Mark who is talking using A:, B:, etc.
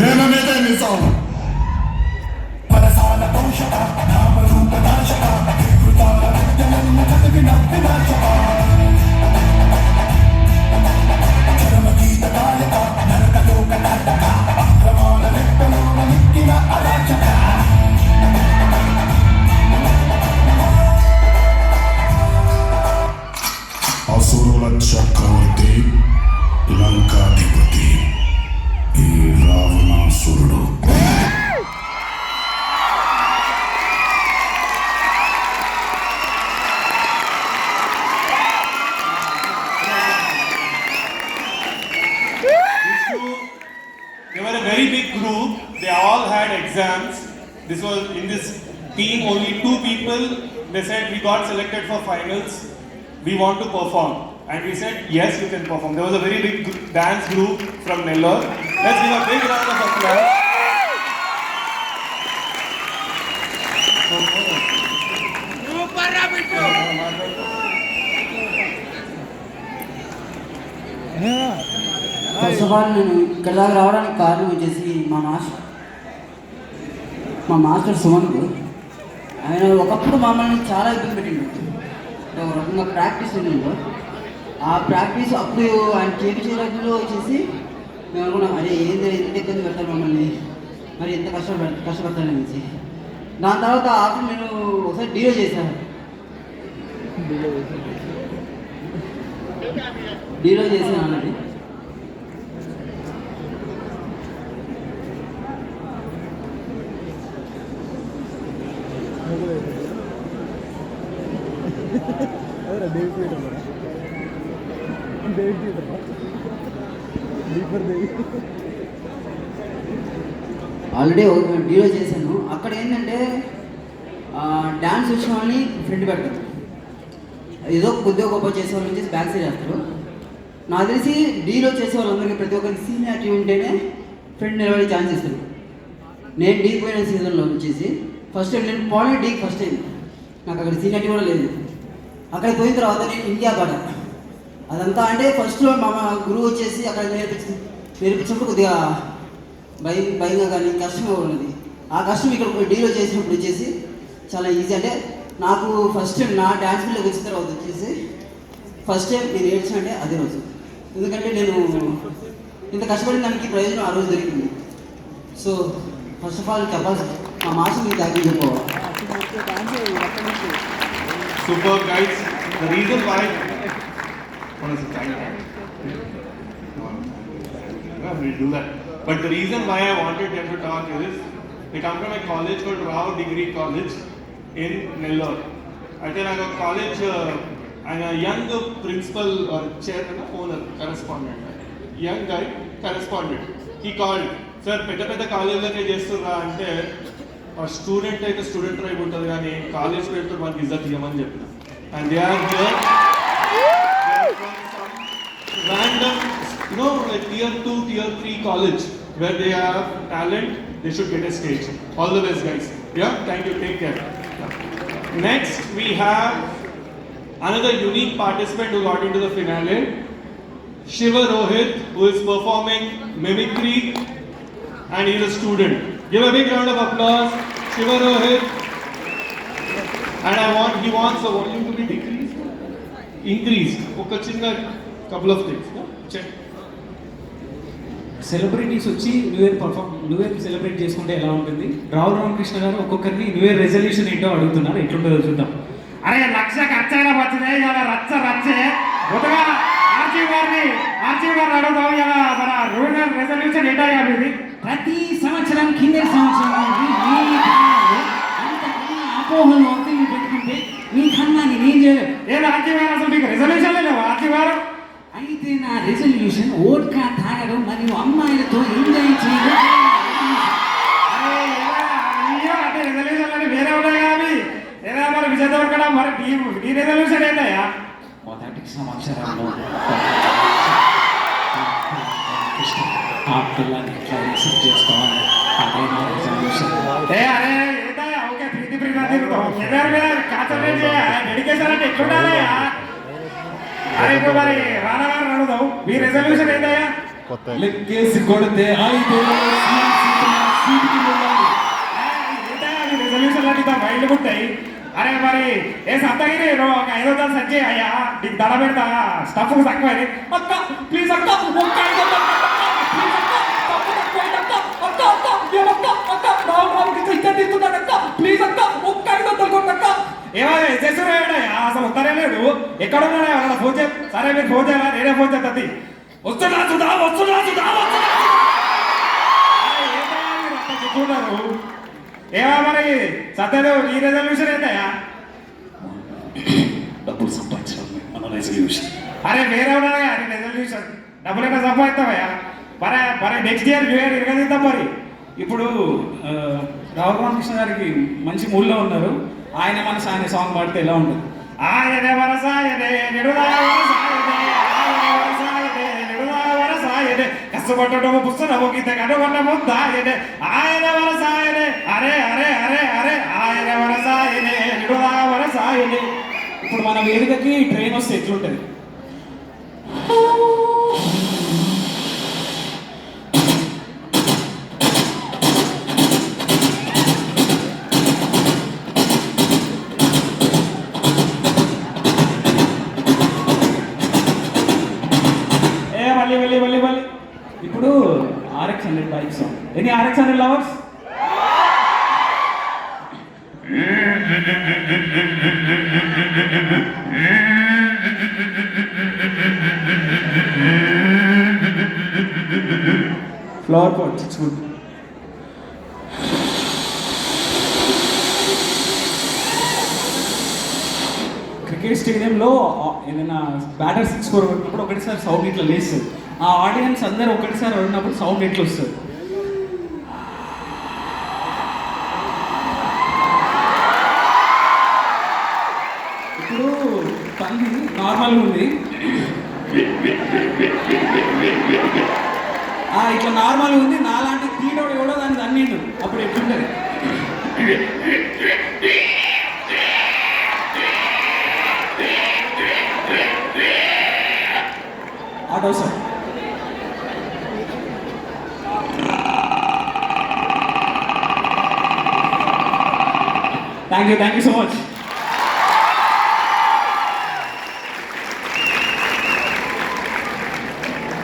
A: ఏమనేదే నిజం అసురుల చక్రవర్తి లంకాధిపతి ఈ రావణాసురుడు.
B: They were a very big group. They all had exams. This was in this team only 2 people. They said we got selected for finals. We want to perform. And we said yes, you can perform. There was a very big dance group from Nellore. Let's give a big round of applause.
C: First of all నేను ఇక్కడ దాకా రావడానికి కారణం వచ్చేసి మా master Sumanth. ఆయన ఒకప్పుడు మమ్మల్ని చాలా ఇబ్బంది పెట్టిండు. ఒక రకంగా ప్రాక్టీస్ ఉండిండు. ఆ ప్రాక్టీస్ అప్పుడు ఆయన చేపించే రోజుల్లో వచ్చేసి మేము అనుకున్నాం, అరే ఏంది ఎంత ఇబ్బంది పెడతారు మమ్మల్ని, మరి ఎంత కష్టపడతారనేసి. దాని తర్వాత ఆఫ్టర్ నేను ఒకసారి డీలో చేశాను. అన్నది ఆల్రెడీ డీలో చేశాను. అక్కడ ఏంటంటే డ్యాన్స్ వచ్చిన వాళ్ళని ఫ్రెండ్ పెడతాను. ఏదో కొద్దిగా గొప్ప చేసేవాళ్ళు వచ్చేసి బ్యాక్ సైడ్ వేస్తారు. నాకు తెలిసి డీలో చేసే వాళ్ళందరికీ ప్రతి ఒక్కరికి సీనియారిటీ ఉంటేనే ఫ్రెండ్ నిలబడే ఛాన్స్ ఇస్తారు. నేను డీ పోయిన సీజన్లో వచ్చేసి ఫస్ట్ టైం నేను పోయిన డీకి ఫస్ట్ టైం, నాకు అక్కడ సీనియారిటీ కూడా లేదు. అక్కడికి పోయిన తర్వాత నేను ఇండియా పాట అదంతా అంటే ఫస్ట్లో మా గురువు వచ్చేసి అక్కడ నేర్పించినప్పుడు కొద్దిగా భయంగా కానీ కష్టంగా ఉన్నది. ఆ కష్టం ఇక్కడ డీలో చేసినప్పుడు వచ్చేసి చాలా ఈజీ. అంటే నాకు ఫస్ట్ టైం నా డ్యాన్స్ ఫీల్డ్లోకి వచ్చిన తర్వాత వచ్చేసి ఫస్ట్ టైం నేను ఏడ్చిన అంటే అదే రోజు. ఎందుకంటే నేను ఇంత కష్టపడిన దానికి ప్రయోజనం ఆ రోజు దొరికింది. సో ఫస్ట్ ఆఫ్ ఆల్ చెప్పాల్సి మా మాస్టర్ మీకు థ్యాంక్ యూ చెప్పుకోవాలి.
B: Super guys. The reason why what is it? No, we'll do that. But the reason why I wanted them to talk is they come from a college called Rao Degree College in Nellore. I think I got college and a young principal or chairman, owner, correspondent, young guy, correspondent. He called, sir, పెద్ద కాలేజీలకే చేస్తున్నా అంటే ఆ student అయితే student right ఉంటుంది కానీ college పెడితే మనకి ఇజ్జత్ ఇవ్వమని చెప్పిన. And they are here random, like tier 2, tier 3 college where they have talent, they should get a stage. All the best guys. Yeah, thank you, take care. Next we have another unique participant who got into the finale, Shiva Rohit, who is performing mimicry and he is a student. Give a big round of applause, Shiva Rohit. And he wants the volume to be decreased, increased. Okay, chinna couple of things. Check.
D: Celebrities వచ్చి new year celebrate చేసుకుంటే ఎలా ఉంటుంది? రాహుల్ రామకృష్ణ గారు ఒక్కొక్కరిని new year resolution ఏంటో అడుగుతున్నారు, ఎట్లుంటుందో చూద్దాం.
E: అరే లక్ష ఖర్చైనా వచ్చిందే ఇలా రచ్చే కొత్తగా ఆర్జీవి గారిని అడుగుతాం. ఇలా మన రూరల్ రెజల్యూషన్ ఏంటయ్యా మీది?
D: ప్రతి సంవత్సరం కింద సంవత్సరం అపోహలు అంతా పెట్టుకుంటే మీకన్నా నేనేం చేయలేదు.
E: ఏదో ఆర్జీవి గారు అసలు మీకు రెజల్యూషన్ లేవు ఆర్జీవి గారు.
D: అయితే నా రెజల్యూషన్ ఓట్కా తాగడం మరియు అమ్మాయిలతో ఎంజాయ్ చేయడం.
E: అంటే రెజల్యూషన్ అని వేరే ఉన్నాయి కానీ ఏదో మరి విజయ దొరకడం. మరి నీ రెజల్యూషన్ ఏంటయ్యా?
D: మొదటి సంవత్సరంలో ఆ పిల్లని ఎట్లా రిసీవ్ చేసుకోవాలి, అదే నా రెజల్యూషన్.
E: అరే ఏంటయ్యా ఓకే ప్రీతి తిరుగుతాం ఎవరి మీద కాన్సన్ట్రేట్ చేయాలి. డెడికేషన్ అంటే ఎట్లుండాలయ్యా? అరే ఇప్పుడు మరి రానా గారు అడుగుదాం, మీ రెజల్యూషన్ ఏంటయ్యా?
D: లెక్కేసి కొడితే 5
E: రెజల్యూషన్ అంటే మైండ్ ఉంటాయి. అరే మరి ఏ సత్తగిరి ఒక 500 సజ్జే అయ్యా నీకు ధర పెడతా స్టఫ్ తక్కువైంది అక్క ప్లీజ్ అక్క ఒక్క 500 ప్లీజ్ అక్క ఒక్క 500 కొట్టక్క. ఏమైనా చేస్తున్నాయా? అసలు వస్తానే లేదు. ఎక్కడ ఉన్నాడా? ఎవరైనా ఫోన్ చేయ. సరే మీరు ఫోన్ చేయాలా? నేనే ఫోన్ చేస్తుంది. వస్తున్నా చూడారు. ఏమా మరి సత్యదేవ్ నీ రెజల్యూషన్ ఏంటయ్యా?
D: డబ్బులు సంపాదించడం మన రెజల్యూషన్.
E: అరే వేరే ఉన్నాయా నీ రెజల్యూషన్? డబ్బులైనా సంపాదిస్తావయ్యా. మరి నెక్స్ట్ ఇయర్ న్యూ ఇయర్ ఇరగదిద్దాం. మరి
D: ఇప్పుడు రాహుల్ రామకృష్ణ గారికి మంచి మూడ్లో ఉన్నారు. ఆయన మనసు ఆయన సాంగ్ పాడితే ఎలా ఉంటుంది?
E: ఆయనే వరసాయనే నిడుదావరసాయనే కష్టపడ్డము పుస్తకము గీత కనుగొన్న ముద్దాయనే ఆయన వరసాయనే అరే అరే అరే అరే ఆయన వరసాయనే నిడుదావరసాయనే.
D: ఇప్పుడు మన వేదికకి ట్రైన్ వస్తే ఎట్లుంటుంది?
E: మళ్ళీ
D: ఇప్పుడు RX-100 bike song. Any RX-100 lovers? Flower pot, it's good. Cricket స్టేడియంలో ఏదైనా బ్యాటర్ 6 కొట్టినప్పుడు ఒకటిసారి సౌండ్ ఇట్లా లేస్తుంది. ఆ ఆడియన్స్ అందరూ ఒకటిసారి ఉన్నప్పుడు సౌండ్ ఎట్లా వస్తుంది? ఇప్పుడు తంది నార్మల్గా ఉంది. ఇట్లా నార్మల్గా ఉంది, నాలాంటి తీటోడు కూడా దాన్ని తన్నిండు, అప్పుడు ఎట్లుంటుంది? Auto sir. Thank you so much.